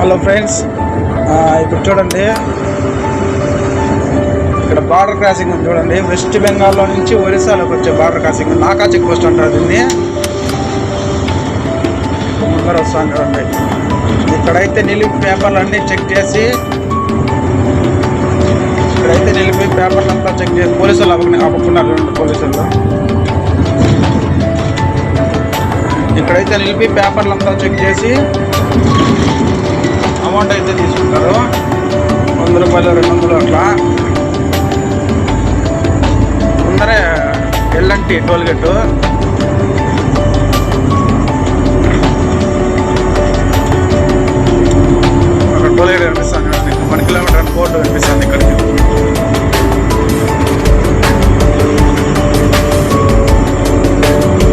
Hello friends, ఇప్పుడు చూడండి, ఇక్కడ బార్డర్ క్రాసింగ్ ఉంది చూడండి. వెస్ట్ బెంగాల్లో నుంచి ఒరిస్సాలోకి వచ్చే బార్డర్ క్రాసింగ్ నాకా చెక్ పోస్ట్ అంటారు దీన్ని. ముందర వస్తాను చూడండి. ఇక్కడైతే నిలిపి పేపర్లన్నీ చెక్ చేసి, ఇక్కడైతే నిలిపి పేపర్లంతా చెక్ చేసి పోలీసులు అవ్వకున్నారు చూడండి. పోలీసులు ఇక్కడైతే నిలిపి పేపర్లంతా చెక్ చేసి అమౌంట్ అయితే తీసుకుంటారు. 100 రూపాయలు 200 అట్లా. ముందరే ఎల్లంటి టోల్గేట్. అక్కడ టోల్గేట్ కనిపిస్తాను, 1 కిలోమీటర్ బోర్డు కనిపిస్తుంది ఇక్కడికి.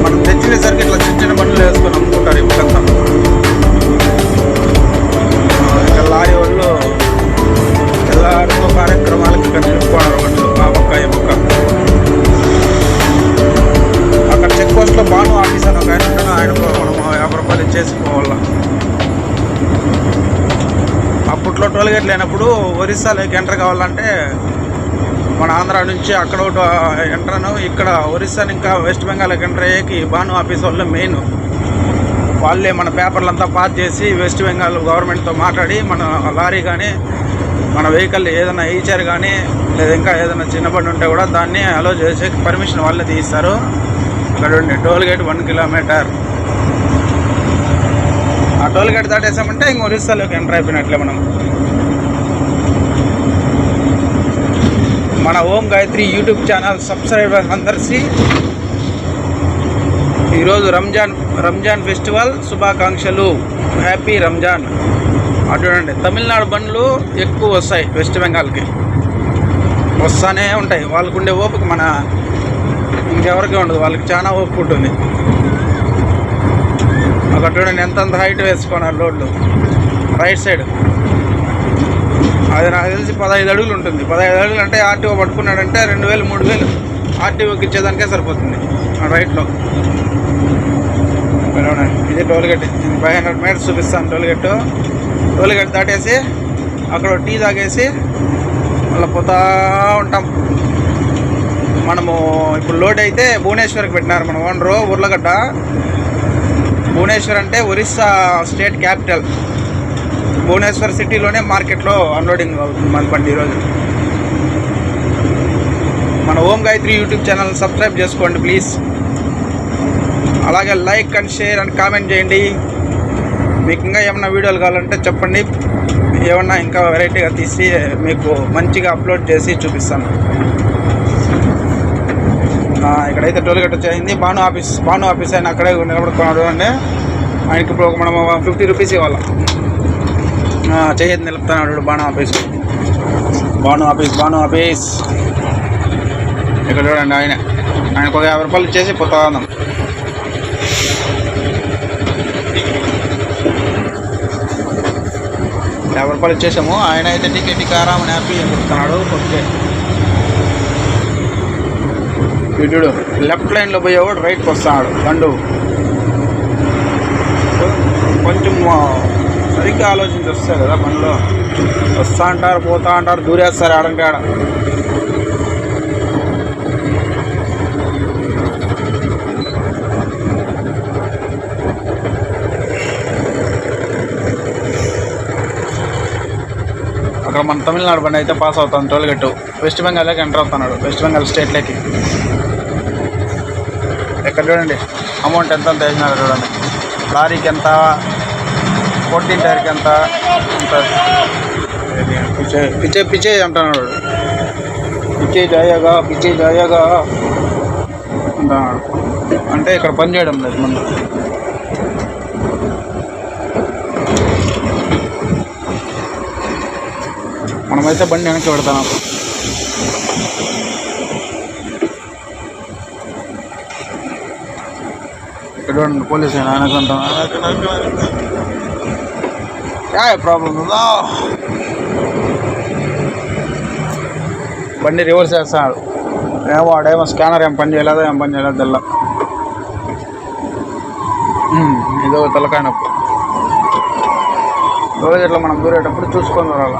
మనం తెచ్చినేసరికి ఇట్లా చిన్న చిన్న బండ్లు వేసుకొని అమ్ముకుంటారు ఇప్పుడంతా. లారీ వాళ్ళు ఎల్లరికో కార్యక్రమాలకి ఇక్కడ నిలుపుకోవడం బండ్లు ఆ పక్క ఈ పక్క. అక్కడ చెక్ పోస్ట్లో బాను ఆఫీస్ అని ఒక ఆయన ఉంటాడు. ఆయనకు మనం 50 రూపాయలు ఇచ్చేసుకోవాల. అప్పట్లో టోల్గేట్ లేనప్పుడు ఒరిస్సాలోకి ఎంటర్ కావాలంటే మన ఆంధ్ర నుంచి అక్కడ ఒకటి ఎంటర్ను, ఇక్కడ ఒరిస్సాని ఇంకా వెస్ట్ బెంగాల్కి ఎంటర్ అయ్యేకి బాను ఆఫీస్ వాళ్ళు మెయిన్. వాళ్ళే మన పేపర్లంతా పాస్ చేసి వెస్ట్ బెంగాల్ గవర్నమెంట్తో మాట్లాడి మన లారీ కానీ మన వెహికల్ ఏదైనా ఈచర్ కానీ లేదా ఇంకా ఏదైనా చిన్న బండి ఉంటే కూడా దాన్ని అలో చేసే పర్మిషన్ వాళ్ళే తీస్తారు. ఇక్కడ ఉండే టోల్గేట్ 1 కిలోమీటర్. ఆ టోల్గేట్ దాటేసామంటే ఇంక ఒరిస్సాలోకి ఎంటర్ అయిపోయినట్లే మనం. మన ఓం గాయత్రి యూట్యూబ్ ఛానల్ సబ్స్క్రైబర్స్ అందరికీ ఈరోజు రంజాన్ ఫెస్టివల్ శుభాకాంక్షలు. హ్యాపీ రంజాన్. అటువంటి తమిళనాడు బండ్లు ఎక్కువ వస్తాయి వెస్ట్ బెంగాల్కి, వస్తూనే ఉంటాయి. వాళ్ళకు ఉండే ఓపిక మన ఇంకెవరికి ఉండదు. వాళ్ళకి చాలా ఓపిక ఉంటుంది. అక్కడ చూడండి ఎంతంత హైట్ వేసుకున్నారు రోడ్లు. రైట్ సైడ్ అది నాకు తెలిసి 15 అడుగులు ఉంటుంది. 15 అడుగులు అంటే ఆర్టీఓ పట్టుకున్నాడంటే 2000 3000 ఆర్టీఓకి ఇచ్చేదానికే సరిపోతుంది రైట్లో. ఇది టోల్గేట్. 500 మీటర్స్ చూపిస్తాను టోల్గేట్ దాటేసి అక్కడ టీ తాగేసి మళ్ళీ పోతా ఉంటాం. మనము ఇప్పుడు లోడ్ అయితే భువనేశ్వర్కి పెట్టినారు మన ఓనరు. ఉర్లగడ్డ భువనేశ్వర్ అంటే ఒరిస్సా స్టేట్ క్యాపిటల్. భువనేశ్వర్ సిటీలోనే మార్కెట్లో అన్లోడింగ్ అవుతుంది మన బండి ఈరోజు. మన ఓం గాయత్రి యూట్యూబ్ ఛానల్ సబ్స్క్రైబ్ చేసుకోండి ప్లీజ్. అలాగే like and share and comment చేయండి. మీకు ఇంకా ఏమన్నా వీడియోలు కావాలంటే చెప్పండి. ఏమన్నా ఇంకా వెరైటీగా తీసి మీకు మంచిగా అప్లోడ్ చేసి చూపిస్తాను. ఇక్కడైతే టోల్గేట్ వచ్చేసింది. బాను ఆఫీస్ ఆయన అక్కడే నిలబడుకున్నాడు అండి. ఆయనకి ఇప్పుడు మనం 50 రూపీస్ ఇవ్వాలి. చేతి నిలుపుతున్నాడు బాను ఆఫీస్. ఇక్కడ చూడండి, ఆయనకు ఒక 50 రూపాయలు ఇచ్చేసి పోతా ఉన్నాం. రూపాయలు ఇచ్చేసాము. ఆయన అయితే టికెట్ ఆరామని హ్యాపీ అని చెప్తున్నాడు. ఓకే, వీడు లెఫ్ట్ లైన్లో పోయేవాడు రైట్కి వస్తున్నాడు. బండు కొంచెం సరిగ్గా ఆలోచించి వస్తాయి కదా బండ్లో. వస్తూ అంటారు, పోతా అంటారు, దూరేస్తారు ఆడంటే ఆడ. అక్కడ మన తమిళనాడు బండి అయితే పాస్ అవుతాం టోల్గేట్. వెస్ట్ బెంగాల్లోకి ఎంటర్ అవుతున్నాడు, వెస్ట్ బెంగాల్ స్టేట్లోకి. ఇక్కడ చూడండి అమౌంట్ ఎంత వేసినారు చూడండి. లారీకి ఎంత, 14 టైర్కి ఎంత, పిచ్చే అంటున్నాడు. పిచ్చే జాయగా అంటున్నాడు. అంటే ఇక్కడ పని చేయడం లేదు ముందు. మనమైతే బండి వెనక్కి పెడతాం. ఇక్కడ పోలీసు ఆయనకంటాం ప్రాబ్లం ఉందా. బండి రివర్స్ చేస్తాడు. ఏమో ఆడేమో స్కానర్ ఏం పని చేయలేదు తెల్ల. ఇదో తలకాయ నొప్పి. టోల్గేట్లో మనం దూరేటప్పుడు చూసుకొని రావాలి.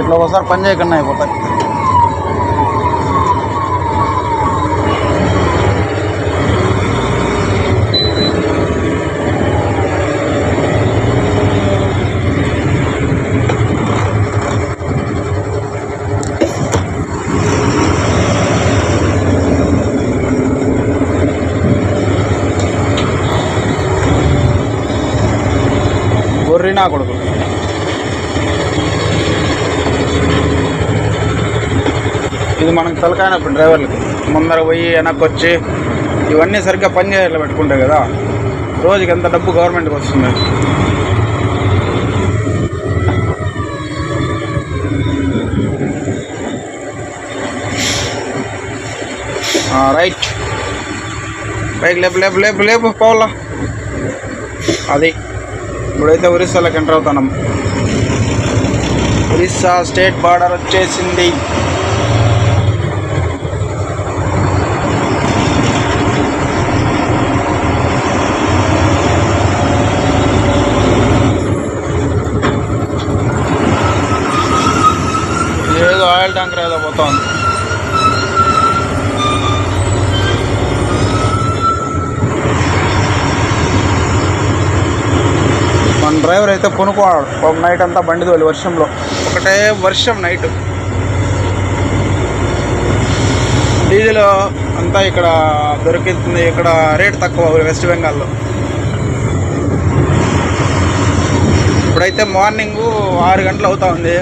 ఇట్లా ఒకసారి పని చేయకుండా అయిపోతాయి. గొర్రెనా కొడుకు ఇది మనకు తలకాయనప్పుడు డ్రైవర్లకి ముందర పోయి వెనక్కి వచ్చి ఇవన్నీ సరిగ్గా పని చేయాలి పెట్టుకుంటాయి కదా. రోజుకి ఎంత డబ్బు గవర్నమెంట్కి వస్తుంది. రైట్, పైకి లేపు లేపు లేపు లేపు పోవాలా. అది ఇప్పుడైతే ఒరిస్సాలోకి ఎంటర్ అవుతున్నాం. ఒరిస్సా స్టేట్ బార్డర్ వచ్చేసింది. ఏదో ఆయిల్ ట్యాంకర్ ఏదో పోతుంది. మన డ్రైవర్ అయితే కొనుక్కోవాడు. ఒక నైట్ అంతా బండి తోలి వర్షంలో, ఒకటే వర్షం నైట్. డీజిల్ అంతా ఇక్కడ దొరికింది. ఇక్కడ రేట్ తక్కువ వెస్ట్ బెంగాల్లో. ఇప్పుడైతే మార్నింగ్ 6 గంటలు అవుతా ఉంది.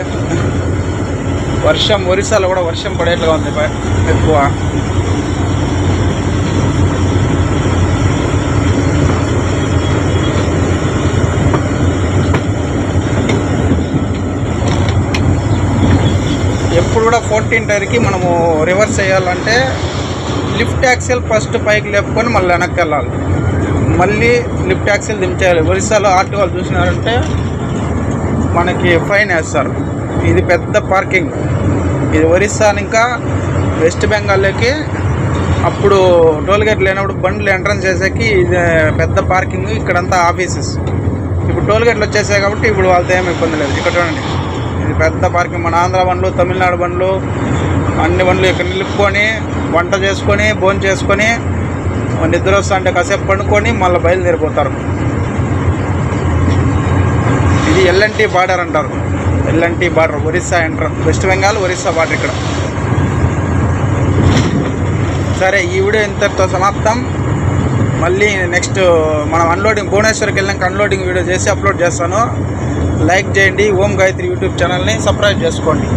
వర్షం ఒరిస్సాలో కూడా వర్షం పడేట్లుగా ఉంది ఎక్కువ. ఎప్పుడు కూడా 14 టైర్కి మనము రివర్స్ చేయాలంటే లిఫ్ట్ యాక్సిల్ ఫస్ట్ పైకి లేపుకొని మళ్ళీ వెనక్కి వెళ్ళాలి. మళ్ళీ లిఫ్ట్ యాక్సిల్ దించేయాలి. ఒరిస్సాలో ఆర్టీ వాళ్ళు చూసినారంటే మనకి ఫైన్ వేస్తారు. ఇది పెద్ద పార్కింగ్. ఇది ఒరిస్సా ఇంకా వెస్ట్ బెంగాల్లోకి అప్పుడు టోల్గేట్ లేనప్పుడు బండ్లు ఎంట్రన్స్ చేసేకి ఇది పెద్ద పార్కింగ్. ఇక్కడంతా ఆఫీసెస్. ఇప్పుడు టోల్గేట్లు వచ్చేసాయి కాబట్టి ఇప్పుడు వాళ్ళతో ఏమి ఇబ్బంది లేదు. ఇక్కడ చూడండి, ఇది పెద్ద పార్కింగ్. మన ఆంధ్ర బండ్లు, తమిళనాడు బండ్లు, అన్ని బండ్లు ఇక్కడ నిలుపుకొని వంట చేసుకొని భోజనం చేసుకొని నిద్ర వస్తుంటే కాసేపు పండుకొని మళ్ళీ బయలుదేరిపోతారు. ఇది ఎల్ఎన్టీ బార్డర్ అంటారు. LNT border Orissa enter. West Bengal Orissa border ఇక్కడ. సరే, ఈ వీడియో ఇంతటితో సమాప్తం. మళ్ళీ నెక్స్ట్ మనం అన్లోడింగ్ భువనేశ్వర్కి వెళ్ళాక అన్లోడింగ్ వీడియో చేసి అప్లోడ్ చేస్తాను. లైక్ చేయండి. ఓం గాయత్రి యూట్యూబ్ ఛానల్ని సబ్స్క్రైబ్ చేసుకోండి.